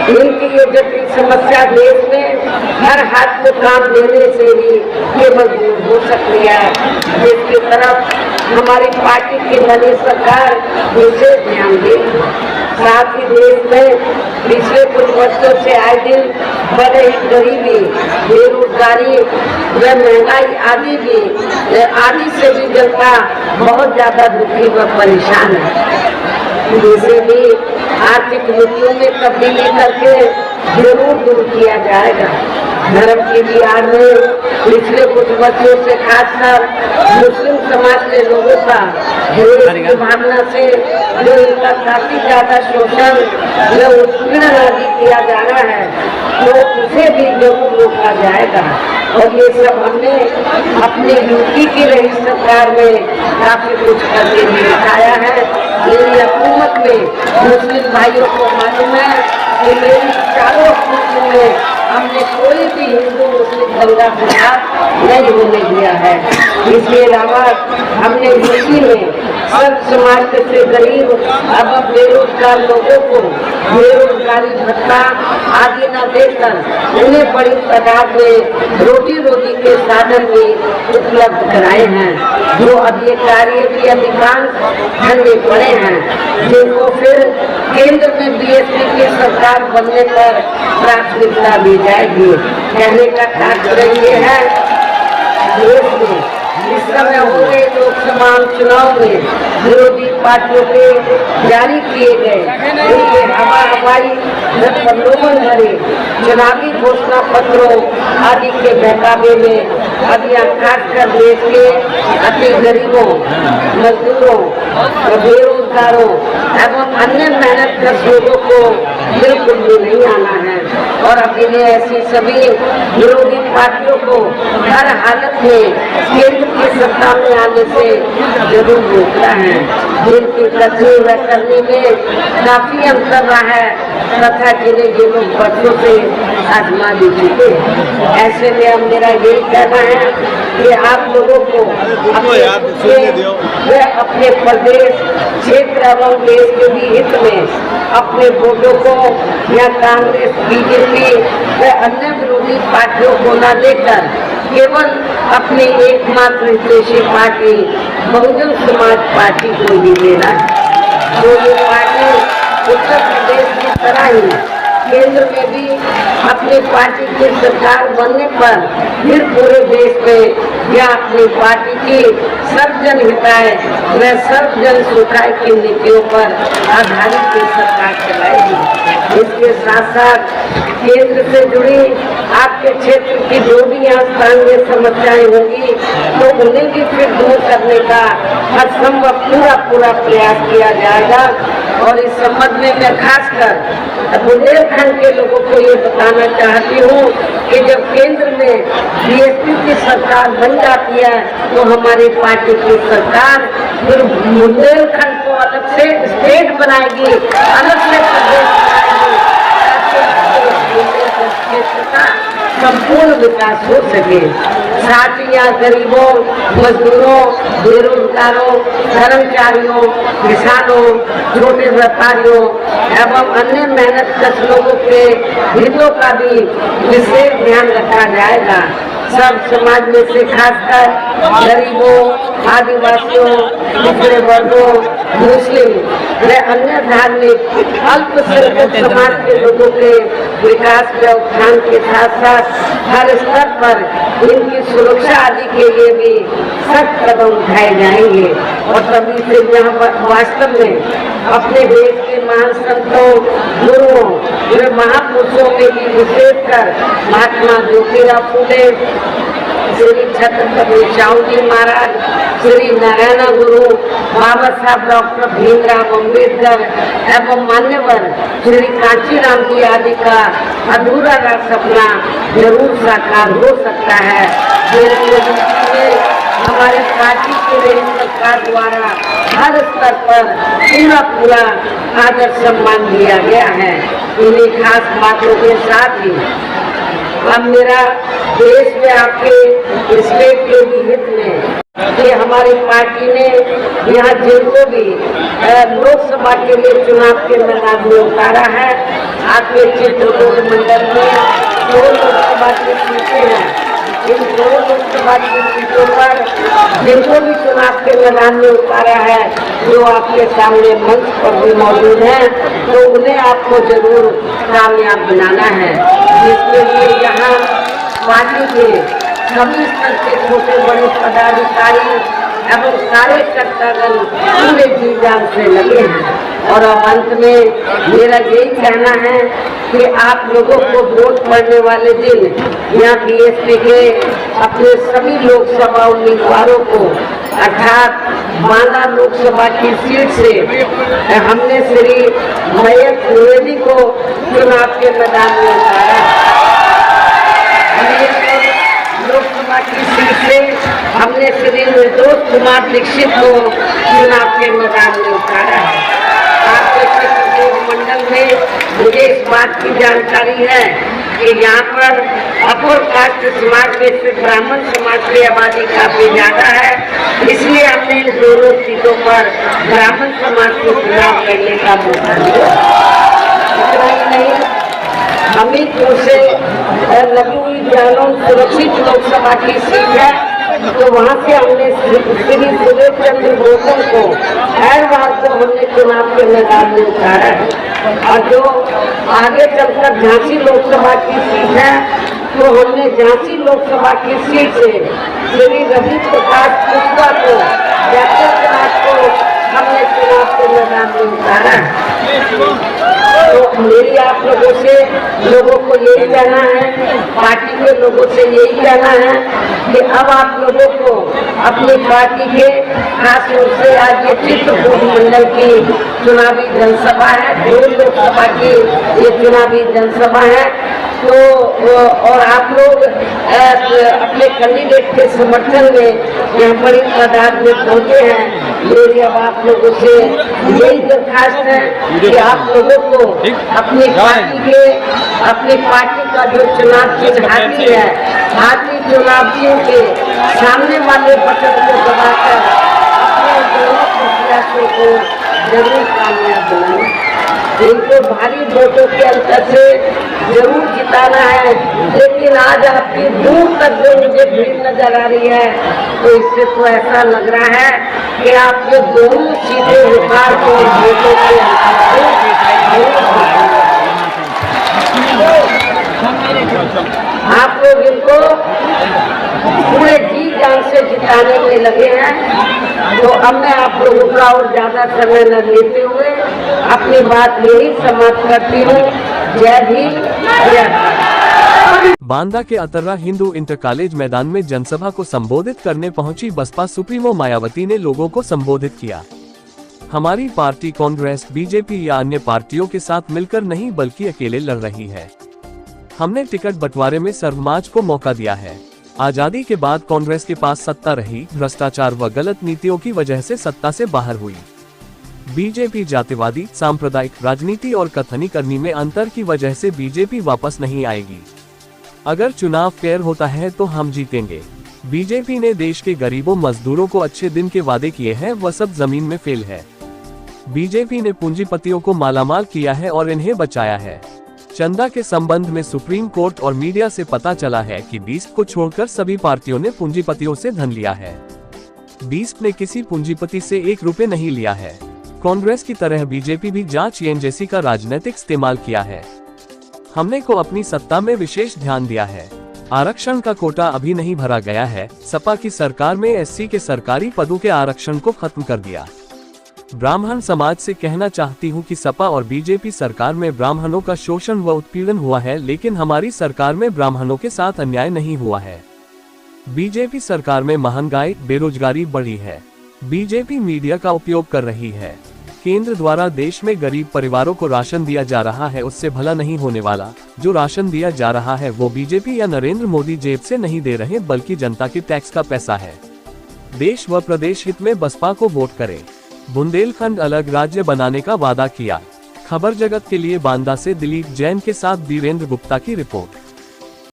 इनकी ये जटिल समस्या देश में हर हाथ को काम देने से ही ये मजबूर हो सकती है। इसकी तरफ हमारी पार्टी की नई सरकार विशेष ध्यान दे। साथ ही देश में पिछले कुछ वर्षों से आए दिन बढ़े गरीबी, बेरोजगारी व महंगाई आदि से भी जनता बहुत ज्यादा दुखी व परेशान है। इसे भी आर्थिक नीतियों में तब्दीली करके जरूर दूर किया जाएगा। धर्म की बिहार में पिछले कुछ वर्षों से खासकर मुस्लिम समाज के लोगों का देश की भावना से जो इनका काफी ज्यादा शोषण या उत्पीड़न आदि किया जा रहा है, तो उसे भी जरूर रोका जाएगा। और ये सब हमने अपने यूपी की रही सरकार में काफी कुछ करके भी दिखाया है। मेरी हुकूमत में मुस्लिम भाइयों को मालूम है कि मेरी चारों हुकूमतों में हमने कोई भी हिंदू मुस्लिम दंगा फसाद नहीं होने दिया है। इसके अलावा हमने यूपी में सब समाज से गरीब अब बेरोजगार लोगों को बेरोजगारी भत्ता आदि न देकर उन्हें बड़ी तादाद में रोटी के साधन भी उपलब्ध कराए हैं, जो अब ये कार्य भी अधिकांश ठंडे पड़े हैं, जिनको फिर केंद्र में बीएसपी की सरकार बनने पर प्राथमिकता दी जाएगी। कहने का तात्पर्य ये है, देश में इस समय हो रहे लोकसभा चुनाव में विरोधी पार्टियों के जारी किए गए उनके हवाई प्रलोभन भरे चुनावी घोषणा पत्रों आदि के बहकावे में अब यह खासकर देश के अति गरीबों, मजदूरों, बेरोजगारों एवं अन्य मेहनतकश लोगों को बिल्कुल भी नहीं आना है। और अब इन्हें ऐसी सभी विरोधी पार्टियों को हर हालत में केंद्र की सत्ता में आने से जरूर रोकना है, जिनकी कथनी व करने में काफी अंतर रहा है तथा जिन्हें ये लोग बच्चों से आजमा भी चुके। ऐसे में अब मेरा यही कहना है कि आप लोगों को अपने प्रदेश, क्षेत्र एवं देश के भी हित में अपने वोटों को या कांग्रेस, बीजेपी व अन्य विरोधी पार्टियों को न देकर केवल अपनी एकमात्र हितैषी पार्टी बहुजन समाज पार्टी को ही देना है। तो ये पार्टी उत्तर प्रदेश की तरह ही केंद्र में भी अपनी पार्टी की सरकार बनने पर फिर पूरे देश में या अपनी पार्टी की सर्वजन हिताय व सर्वजन सुखाय की नीतियों पर आधारित सरकार चलाएगी। इसके साथ साथ केंद्र से जुड़ी आपके क्षेत्र की जो भी यहाँ स्थानीय समस्याएं होंगी तो उन्हें भी फिर दूर करने का असंभव पूरा प्रयास किया जाएगा। और इस संबंध में मैं खासकर बुंदेलखंड के लोगों को ये बताना चाहती हूँ कि जब केंद्र में बीएसपी की सरकार बन जाती है तो हमारी पार्टी की सरकार फिर बुंदेलखंड को अलग से स्टेट बनाएगी, अलग से प्रदेश संपूर्ण विकास हो सके। साथ ही यहाँ गरीबों, मजदूरों, बेरोजगारों, कर्मचारियों, किसानों, छोटे व्यापारियों एवं अन्य मेहनतकश लोगों के हितों का भी विशेष ध्यान रखा जाएगा। सब समाज में से खासकर गरीबों, आदिवासियों, पिछड़े वर्गों, मुस्लिम व अन्य धार्मिक अल्पसंख्यक समाज के लोगों के विकास व उत्थान के साथ साथ हर स्तर पर इनकी सुरक्षा आदि के लिए भी सख्त कदम उठाए जाएंगे। और तभी से यहाँ वास्तव में अपने देश के महान संतों, गुरुओं व महापुरुषों में भी विशेषकर महात्मा ज्योतिराव फुले, श्री छत्रपति शाहू जी महाराज, श्री नारायण गुरु, बाबा साहब डॉक्टर भीमराव अम्बेडकर एवं मान्यवर श्री कांचीराम जी आदि का अधूरा सपना जरूर साकार हो सकता है। हमारे पार्टी के सरकार द्वारा हर स्तर पर पूरा आदर सम्मान दिया गया है। इन्हीं खास बातों के साथ ही अब मेरा देश में आपके स्टेट के भी हित में कि हमारी पार्टी ने यहाँ जिनको भी लोकसभा के लिए चुनाव के मैदान में उतारा है, आपके चित्रकूट मंडल में 2 लोकसभा की सीटें हैं। इन 2 लोकसभा की सीटों पर जिनको भी चुनाव के मैदान में उतारा है, जो आपके सामने मंच पर भी मौजूद हैं, तो उन्हें आपको जरूर कामयाब बनाना है। जिसके लिए यहाँ पार्टी के सभी स्तर के छोटे बड़े पदाधिकारी एवं कार्यकर्तागण पूरे जी जान से लगे हैं। और अब अंत में मेरा यही कहना है कि आप लोगों को वोट पड़ने वाले दिन यहाँ बीएसपी के अपने सभी लोकसभा उम्मीदवारों को अर्थात बांदा लोकसभा की सीट से हमने श्री मयंक द्विवेदी को चुनाव के मैदान में उतारा। लोकसभा की सीट से हमने श्री निर्दोष कुमार दीक्षित को चुनाव के मैदान में उतारा है। आपके चित्रकूट मंडल में मुझे इस बात की जानकारी है कि यहाँ पर अपर कास्ट समाज में से ब्राह्मण समाज की आबादी काफी ज्यादा है, इसलिए हमने इन दोनों सीटों पर ब्राह्मण समाज को चुनाव लड़ने का मौका दिया। इतना ही नहीं, हमीरपुर से लगी हुई जालौन सुरक्षित लोकसभा की सीट है, तो वहाँ से हमने श्री सुरेश चंद्र गौतम को हर बार को हमने चुनाव के मैदान में उतारा है। और जो आगे चलकर झांसी लोकसभा की सीट है, तो हमने झांसी लोकसभा की सीट से श्री रवि प्रकाश कुशवाहा को हमने चुनाव के मैदान में उतारा है। तो मेरी आप लोगों को यही कहना है, पार्टी के लोगों से यही कहना है कि अब आप लोगों को अपनी पार्टी के खास रूप से आज ये चित्रकूट मंडल की चुनावी जनसभा है, 2 लोकसभा की ये चुनावी जनसभा है, तो और आप लोग अपने कैंडिडेट के समर्थन में यहाँ बड़ी तादाद में पहुँचे हैं। मेरी अब आप लोगों से यही दरखास्त है कि आप लोगों को अपनी पार्टी का जो चुनाव चिन्ह हाथी है, हाथी चुनाव चिन्ह के सामने वाले बटन को दबाकर अपने दोनों प्रत्याशियों को जरूर कामयाब बनाना। इनको भारी वोटों के अंतर से जरूर जिताना है, लेकिन आज आपकी दूर तक जो मुझे भीड़ नजर आ रही है, तो इससे तो ऐसा लग रहा है कि आप ये दोनों सीटें विभाग को वोटों के अंतर आप लोग इनको पूरे जी जान से जिताने में लगे हैं। तो अब मैं आप लोगों का और ज्यादा समय न लेते हुए अपनी बात यही समाप्त करती हूँ। जय भीम, जय भारत। बांदा के अतर्रा हिंदू इंटर कॉलेज मैदान में जनसभा को संबोधित करने पहुंची बसपा सुप्रीमो मायावती ने लोगों को संबोधित किया। हमारी पार्टी कांग्रेस, बीजेपी या अन्य पार्टियों के साथ मिलकर नहीं बल्कि अकेले लड़ रही है। हमने टिकट बंटवारे में सर्वमाज को मौका दिया है। आजादी के बाद कांग्रेस के पास सत्ता रही, भ्रष्टाचार व गलत नीतियों की वजह से सत्ता से बाहर हुई। बीजेपी जातिवादी, सांप्रदायिक राजनीति और कथनी करनी में अंतर की वजह से बीजेपी वापस नहीं आएगी। अगर चुनाव फेयर होता है तो हम जीतेंगे। बीजेपी ने देश के गरीबों मजदूरों को अच्छे दिन के वादे किए हैं, वह सब जमीन में फेल है। बीजेपी ने पूंजीपतियों को मालामाल किया है और इन्हें बचाया है। चंदा के संबंध में सुप्रीम कोर्ट और मीडिया से पता चला है कि बीएसपी को छोड़कर सभी पार्टियों ने पूंजीपतियों से धन लिया है। बीएसपी ने किसी पूंजीपति से 1 रुपए नहीं लिया है। कांग्रेस की तरह बीजेपी भी जांच एजेंसी का राजनीतिक इस्तेमाल किया है। हमने को अपनी सत्ता में विशेष ध्यान दिया है। आरक्षण का कोटा अभी नहीं भरा गया है। सपा की सरकार में एससी के सरकारी पदों के आरक्षण को खत्म कर दिया। ब्राह्मण समाज से कहना चाहती हूं कि सपा और बीजेपी सरकार में ब्राह्मणों का शोषण व उत्पीड़न हुआ है, लेकिन हमारी सरकार में ब्राह्मणों के साथ अन्याय नहीं हुआ है। बीजेपी सरकार में महंगाई, बेरोजगारी बढ़ी है। बीजेपी मीडिया का उपयोग कर रही है। केंद्र द्वारा देश में गरीब परिवारों को राशन दिया जा रहा है, उससे भला नहीं होने वाला। जो राशन दिया जा रहा है वो बीजेपी या नरेंद्र मोदी जेब से नहीं दे रहे, बल्कि जनता के टैक्स का पैसा है। देश व प्रदेश हित में बसपा को वोट करें। बुंदेलखंड अलग राज्य बनाने का वादा किया। खबर जगत के लिए बांदा से दिलीप जैन के साथ वीरेंद्र गुप्ता की रिपोर्ट।